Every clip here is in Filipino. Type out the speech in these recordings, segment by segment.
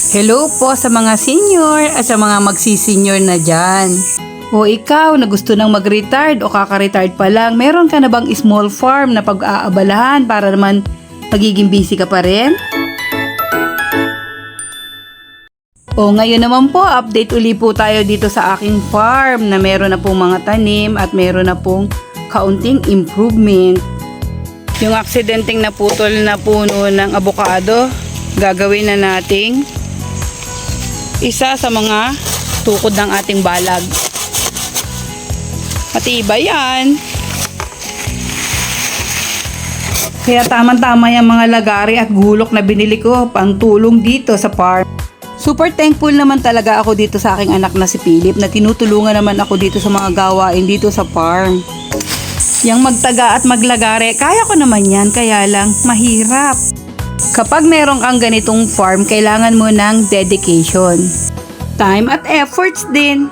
Hello po sa mga senior at sa mga magsi-senior na dyan. O ikaw na gusto nang mag-retired o kaka-retired pa lang, meron ka na bang small farm na pag-aabalahan para naman magiging busy ka pa rin? O ngayon naman po, update uli po tayo dito sa aking farm na meron na pong mga tanim at meron na pong kaunting improvement. Yung aksidenteng naputol na puno ng abokado, gagawin na nating isa sa mga tukod ng ating balag. Matibay yan. Kaya tamang-tama yung mga lagari at gulok na binili ko pang tulong dito sa farm. Super thankful naman talaga ako dito sa aking anak na si Philip na tinutulungan naman ako dito sa mga gawain dito sa farm. Yang magtaga at maglagari, kaya ko naman yan, kaya lang mahirap. Kapag meron kang ganitong farm, kailangan mo ng dedication, time at efforts din.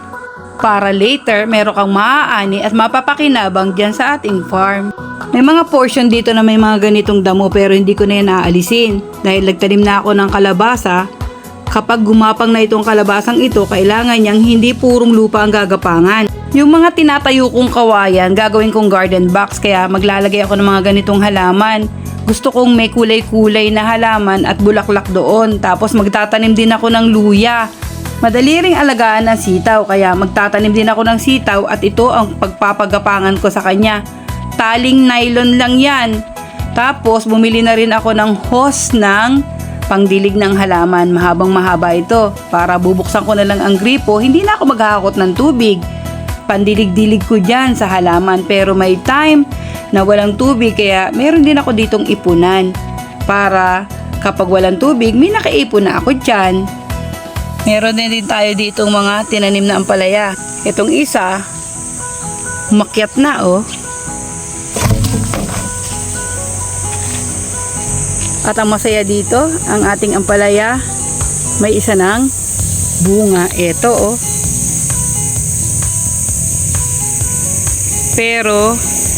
Para later, meron kang maaani at mapapakinabang dyan sa ating farm. May mga portion dito na may mga ganitong damo pero hindi ko na yan aalisin. Dahil nagtanim na ako ng kalabasa, kapag gumapang na itong kalabasang ito, kailangan niyang hindi purong lupa ang gagapangan. Yung mga tinatayo kong kawayan, gagawin kong garden box, kaya maglalagay ako ng mga ganitong halaman. Gusto kong may kulay-kulay na halaman at bulaklak doon. Tapos magtatanim din ako ng luya. Madali ring alagaan ng sitaw, kaya magtatanim din ako ng sitaw at ito ang pagpapagapangan ko sa kanya. Taling nylon lang yan. Tapos bumili na rin ako ng hose ng pangdilig ng halaman. Mahabang mahaba ito. Para bubuksan ko na lang ang gripo, hindi na ako maghahakot ng tubig. Pandilig-dilig ko dyan sa halaman, pero may time na walang tubig, kaya meron din ako ditong ipunan para kapag walang tubig may nakaipon na ako dyan. Meron din tayo ditong mga tinanim na ampalaya. Itong isa umakyat na At ang masaya dito, ang ating ampalaya may isa ng bunga. Ito pero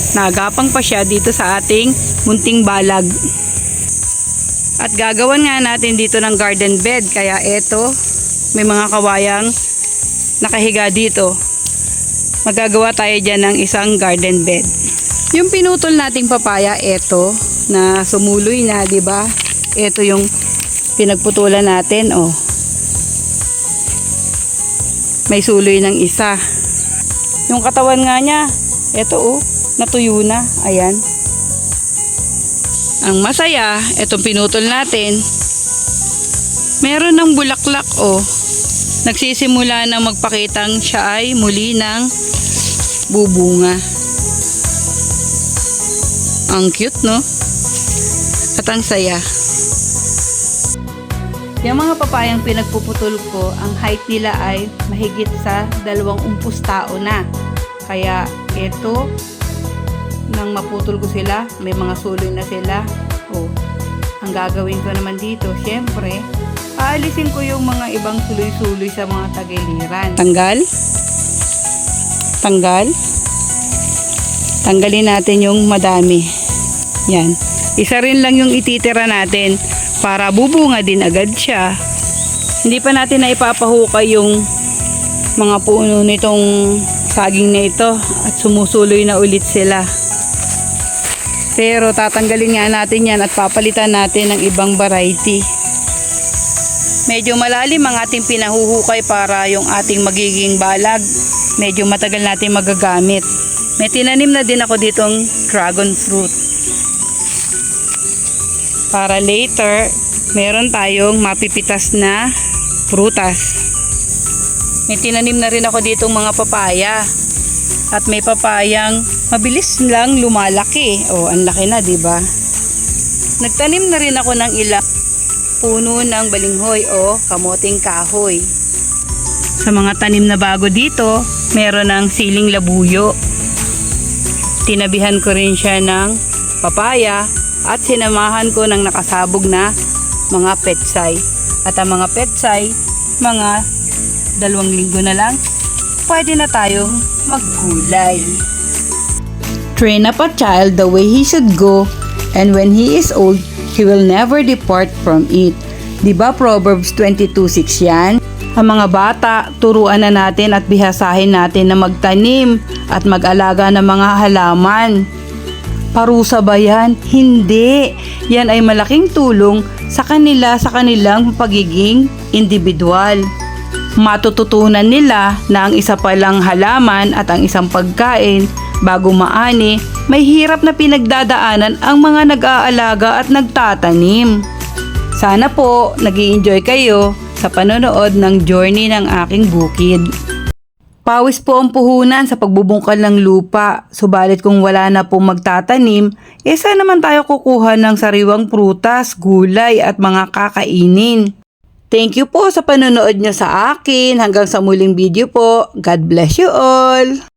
nagapang pa siya dito sa ating munting balag. At gagawan nga natin dito ng garden bed, kaya eto, may mga kawayang nakahiga dito. Magagawa tayo dyan ng isang garden bed. Yung pinutol nating papaya, eto, na sumuloy na, diba? Eto yung pinagputulan natin, May suloy ng isa. Yung katawan nga niya, eto natuyo na. Ayan. Ang masaya, etong pinutol natin, meron ng bulaklak Nagsisimula na magpakitang siya ay muli ng bubunga. Ang cute, no? At ang saya. Yung mga papayang pinagpuputol ko, ang height nila ay mahigit sa 20 tao na. Kaya ito, nang maputol ko sila, may mga suloy na sila. Ang gagawin ko naman dito, syempre, aalisin ko yung mga ibang suloy-suloy sa mga tagiliran. Tanggalin natin yung madami. Yan. Isa rin lang yung ititira natin para bubunga din agad siya. Hindi pa natin na ipapahukay yung mga puno nitong saging na ito at sumusuloy na ulit sila. Pero tatanggalin nga natin yan at papalitan natin ng ibang variety. Medyo malalim ang ating pinahuhukay para yung ating magiging balag medyo matagal natin magagamit. May tinanim na din ako ditong dragon fruit. Para later, meron tayong mapipitas na prutas. May tinanim na rin ako ditong mga papaya. At may papayang mabilis lang lumalaki. Ang laki na, diba? Nagtanim na rin ako ng ilang puno ng balinghoy kamoting kahoy. Sa mga tanim na bago dito, meron ng siling labuyo. Tinabihan ko rin siya ng papaya at sinamahan ko ng nakasabog na mga petsay. At ang mga petsay, mga 2 linggo na lang, pwede na tayong maggulay. Train up a child the way he should go, and when he is old, he will never depart from it. Di ba Proverbs 22:6 yan? Ang mga bata, turuan na natin at bihasahin natin na magtanim at mag-alaga ng mga halaman. Parusa ba yan? Hindi. Yan ay malaking tulong sa kanila sa kanilang pagiging individual. Matututunan nila na ang isa palang halaman at ang isang pagkain bago maani, may hirap na pinagdadaanan ang mga nag-aalaga at nagtatanim. Sana po nag-i-enjoy kayo sa panonood ng journey ng aking bukid. Pawis po ang puhunan sa pagbubungkal ng lupa, subalit kung wala na pong magtatanim, saan naman tayo kukuha ng sariwang prutas, gulay at mga kakainin? Thank you po sa panonood nyo sa akin. Hanggang sa muling video po. God bless you all!